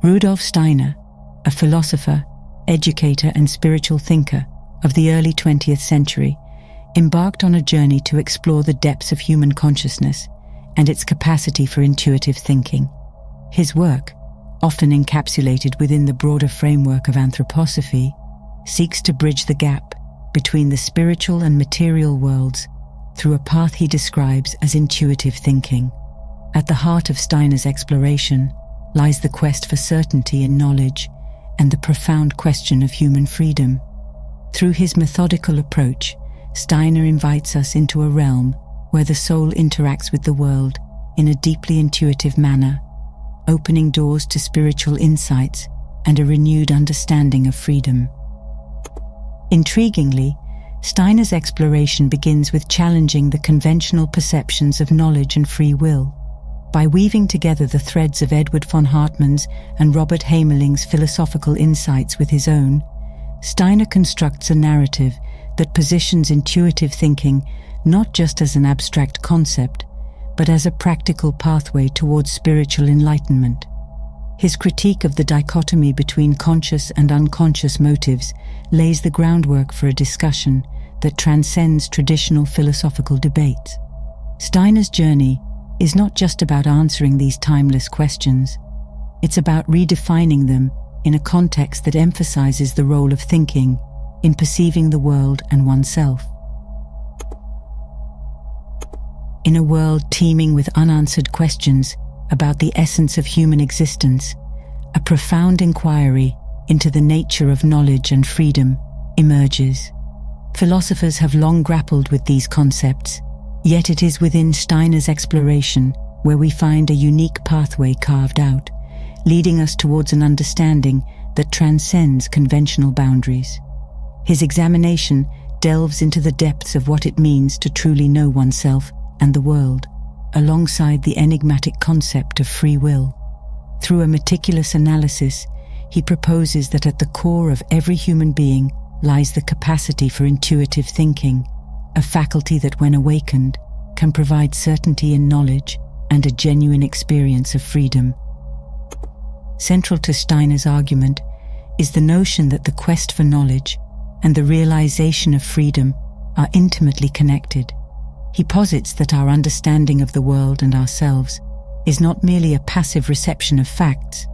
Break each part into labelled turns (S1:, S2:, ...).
S1: Rudolf Steiner, a philosopher, educator, and spiritual thinker of the early 20th century, embarked on a journey to explore the depths of human consciousness and its capacity for intuitive thinking. His work, often encapsulated within the broader framework of anthroposophy, seeks to bridge the gap between the spiritual and material worlds through a path he describes as intuitive thinking. At the heart of Steiner's exploration lies the quest for certainty in knowledge and the profound question of human freedom. Through his methodical approach, Steiner invites us into a realm where the soul interacts with the world in a deeply intuitive manner, opening doors to spiritual insights and a renewed understanding of freedom. Intriguingly, Steiner's exploration begins with challenging the conventional perceptions of knowledge and free will. By weaving together the threads of Edward von Hartmann's and Robert Hameling's philosophical insights with his own, Steiner constructs a narrative that positions intuitive thinking not just as an abstract concept, but as a practical pathway towards spiritual enlightenment. His critique of the dichotomy between conscious and unconscious motives lays the groundwork for a discussion that transcends traditional philosophical debates. Steiner's journey is not just about answering these timeless questions. It's about redefining them in a context that emphasizes the role of thinking in perceiving the world and oneself. In a world teeming with unanswered questions about the essence of human existence, a profound inquiry into the nature of knowledge and freedom emerges. Philosophers have long grappled with these concepts, yet it is within Steiner's exploration where we find a unique pathway carved out, leading us towards an understanding that transcends conventional boundaries. His examination delves into the depths of what it means to truly know oneself and the world, alongside the enigmatic concept of free will. Through a meticulous analysis, he proposes that at the core of every human being lies the capacity for intuitive thinking, a faculty that, when awakened, can provide certainty in knowledge and a genuine experience of freedom. Central to Steiner's argument is the notion that the quest for knowledge and the realization of freedom are intimately connected. He posits that our understanding of the world and ourselves is not merely a passive reception of facts,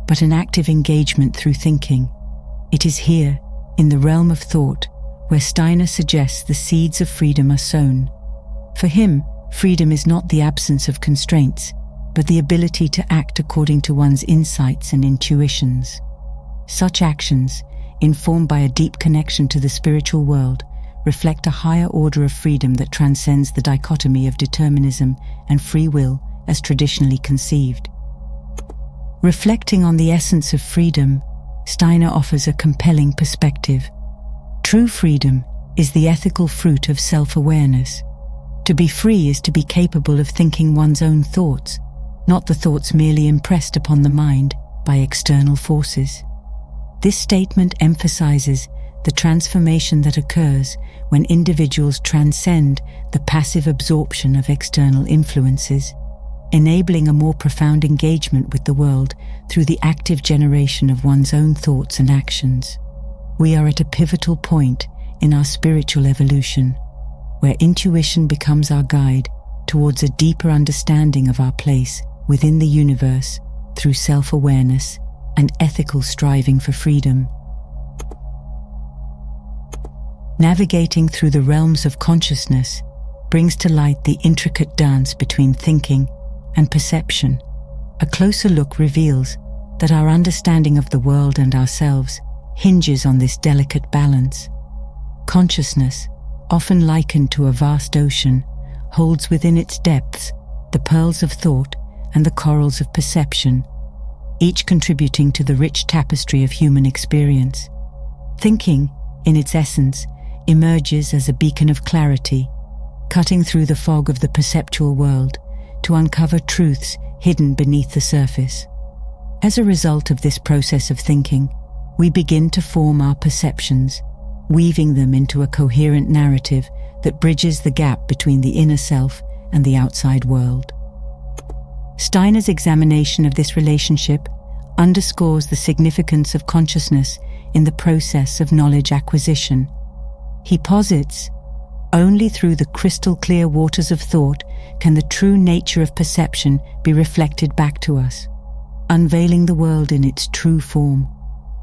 S1: but an active engagement through thinking. It is here, in the realm of thought, where Steiner suggests the seeds of freedom are sown. For him, freedom is not the absence of constraints, but the ability to act according to one's insights and intuitions. Such actions, informed by a deep connection to the spiritual world, reflect a higher order of freedom that transcends the dichotomy of determinism and free will as traditionally conceived. Reflecting on the essence of freedom, Steiner offers a compelling perspective. True freedom is the ethical fruit of self-awareness. To be free is to be capable of thinking one's own thoughts, not the thoughts merely impressed upon the mind by external forces. This statement emphasizes the transformation that occurs when individuals transcend the passive absorption of external influences, enabling a more profound engagement with the world through the active generation of one's own thoughts and actions. We are at a pivotal point in our spiritual evolution, where intuition becomes our guide towards a deeper understanding of our place within the universe through self-awareness and ethical striving for freedom. Navigating through the realms of consciousness brings to light the intricate dance between thinking and perception. A closer look reveals that our understanding of the world and ourselves hinges on this delicate balance. Consciousness, often likened to a vast ocean, holds within its depths the pearls of thought and the corals of perception, each contributing to the rich tapestry of human experience. Thinking, in its essence, emerges as a beacon of clarity, cutting through the fog of the perceptual world to uncover truths hidden beneath the surface. As a result of this process of thinking, we begin to form our perceptions, weaving them into a coherent narrative that bridges the gap between the inner self and the outside world. Steiner's examination of this relationship underscores the significance of consciousness in the process of knowledge acquisition. He posits, only through the crystal-clear waters of thought can the true nature of perception be reflected back to us, unveiling the world in its true form,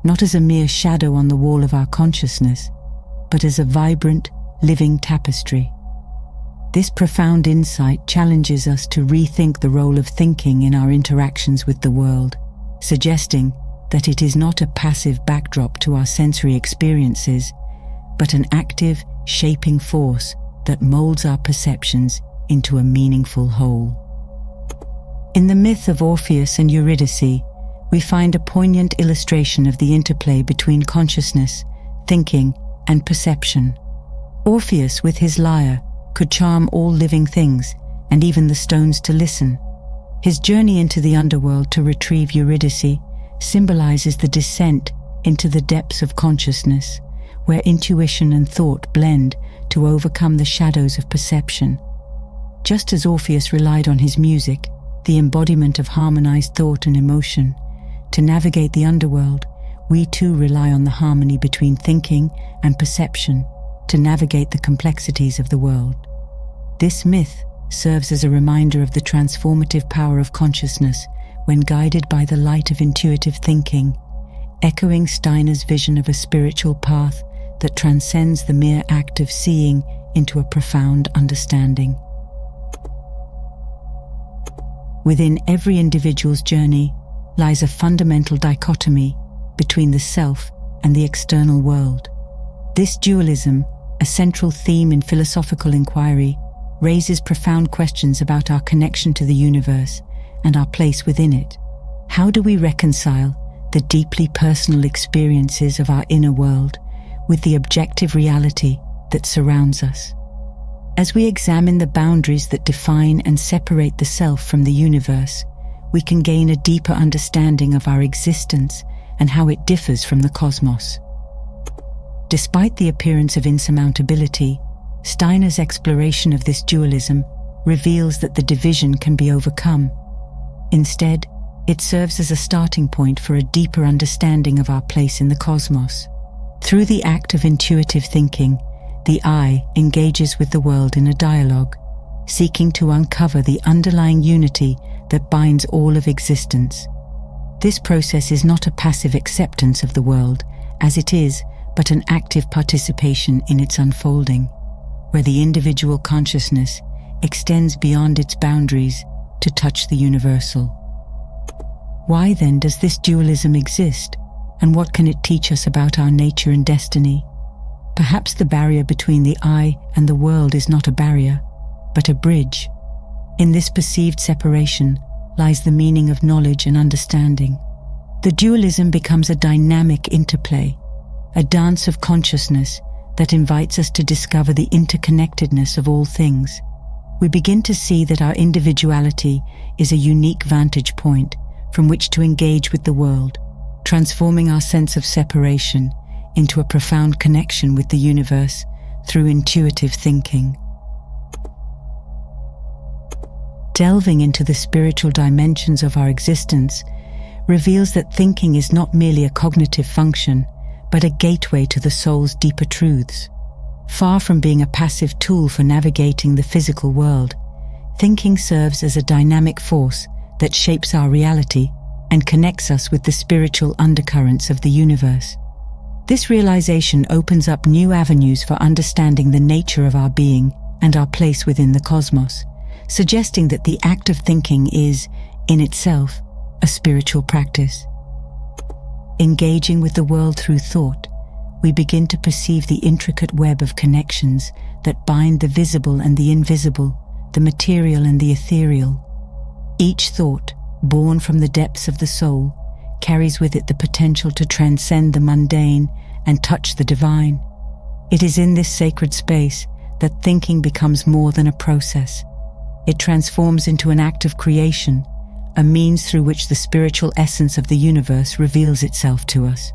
S1: not as a mere shadow on the wall of our consciousness, but as a vibrant, living tapestry. This profound insight challenges us to rethink the role of thinking in our interactions with the world, suggesting that it is not a passive backdrop to our sensory experiences, but an active, shaping force that molds our perceptions into a meaningful whole. In the myth of Orpheus and Eurydice, we find a poignant illustration of the interplay between consciousness, thinking, and perception. Orpheus, with his lyre, could charm all living things, and even the stones to listen. His journey into the underworld to retrieve Eurydice symbolizes the descent into the depths of consciousness, where intuition and thought blend to overcome the shadows of perception. Just as Orpheus relied on his music, the embodiment of harmonized thought and emotion, to navigate the underworld, we too rely on the harmony between thinking and perception to navigate the complexities of the world. This myth serves as a reminder of the transformative power of consciousness when guided by the light of intuitive thinking, echoing Steiner's vision of a spiritual path that transcends the mere act of seeing into a profound understanding. Within every individual's journey lies a fundamental dichotomy between the self and the external world. This dualism, a central theme in philosophical inquiry, raises profound questions about our connection to the universe and our place within it. How do we reconcile the deeply personal experiences of our inner world with the objective reality that surrounds us? As we examine the boundaries that define and separate the self from the universe, we can gain a deeper understanding of our existence and how it differs from the cosmos. Despite the appearance of insurmountability, Steiner's exploration of this dualism reveals that the division can be overcome. Instead, it serves as a starting point for a deeper understanding of our place in the cosmos. Through the act of intuitive thinking, the I engages with the world in a dialogue, seeking to uncover the underlying unity that binds all of existence. This process is not a passive acceptance of the world as it is, but an active participation in its unfolding, where the individual consciousness extends beyond its boundaries to touch the universal. Why then does this dualism exist, and what can it teach us about our nature and destiny? Perhaps the barrier between the I and the world is not a barrier, but a bridge. In this perceived separation lies the meaning of knowledge and understanding. The dualism becomes a dynamic interplay, a dance of consciousness that invites us to discover the interconnectedness of all things. We begin to see that our individuality is a unique vantage point from which to engage with the world, transforming our sense of separation into a profound connection with the universe through intuitive thinking. Delving into the spiritual dimensions of our existence reveals that thinking is not merely a cognitive function, but a gateway to the soul's deeper truths. Far from being a passive tool for navigating the physical world, thinking serves as a dynamic force that shapes our reality and connects us with the spiritual undercurrents of the universe. This realization opens up new avenues for understanding the nature of our being and our place within the cosmos, suggesting that the act of thinking is, in itself, a spiritual practice. Engaging with the world through thought, we begin to perceive the intricate web of connections that bind the visible and the invisible, the material and the ethereal. Each thought, born from the depths of the soul, carries with it the potential to transcend the mundane and touch the divine. It is in this sacred space that thinking becomes more than a process. It transforms into an act of creation, a means through which the spiritual essence of the universe reveals itself to us.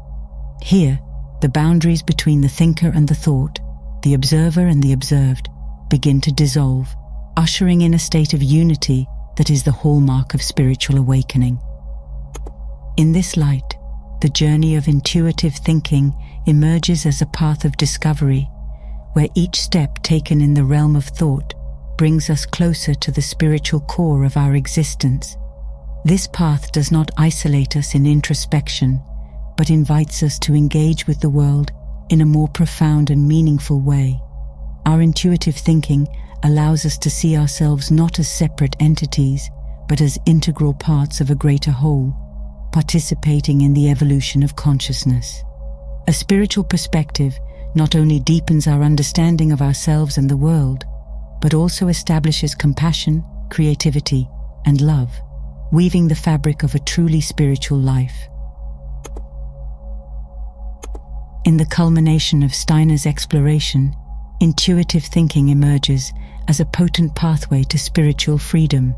S1: Here, the boundaries between the thinker and the thought, the observer and the observed, begin to dissolve, ushering in a state of unity that is the hallmark of spiritual awakening. In this light, the journey of intuitive thinking emerges as a path of discovery, where each step taken in the realm of thought brings us closer to the spiritual core of our existence. This path does not isolate us in introspection, but invites us to engage with the world in a more profound and meaningful way. Our intuitive thinking allows us to see ourselves not as separate entities, but as integral parts of a greater whole, participating in the evolution of consciousness. A spiritual perspective not only deepens our understanding of ourselves and the world, but also establishes compassion, creativity, and love, weaving the fabric of a truly spiritual life. In the culmination of Steiner's exploration, intuitive thinking emerges as a potent pathway to spiritual freedom.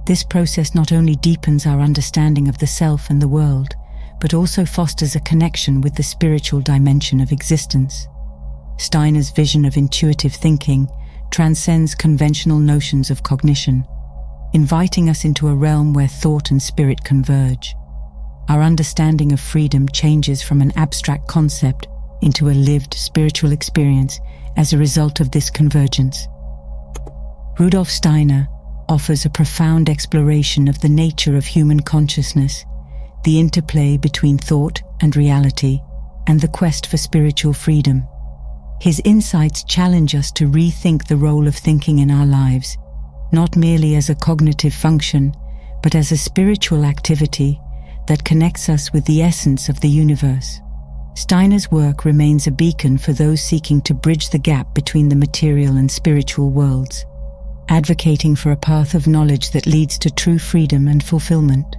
S1: This process not only deepens our understanding of the self and the world, but also fosters a connection with the spiritual dimension of existence. Steiner's vision of intuitive thinking transcends conventional notions of cognition, inviting us into a realm where thought and spirit converge. Our understanding of freedom changes from an abstract concept into a lived spiritual experience as a result of this convergence. Rudolf Steiner offers a profound exploration of the nature of human consciousness, the interplay between thought and reality, and the quest for spiritual freedom. His insights challenge us to rethink the role of thinking in our lives, not merely as a cognitive function, but as a spiritual activity that connects us with the essence of the universe. Steiner's work remains a beacon for those seeking to bridge the gap between the material and spiritual worlds, advocating for a path of knowledge that leads to true freedom and fulfillment.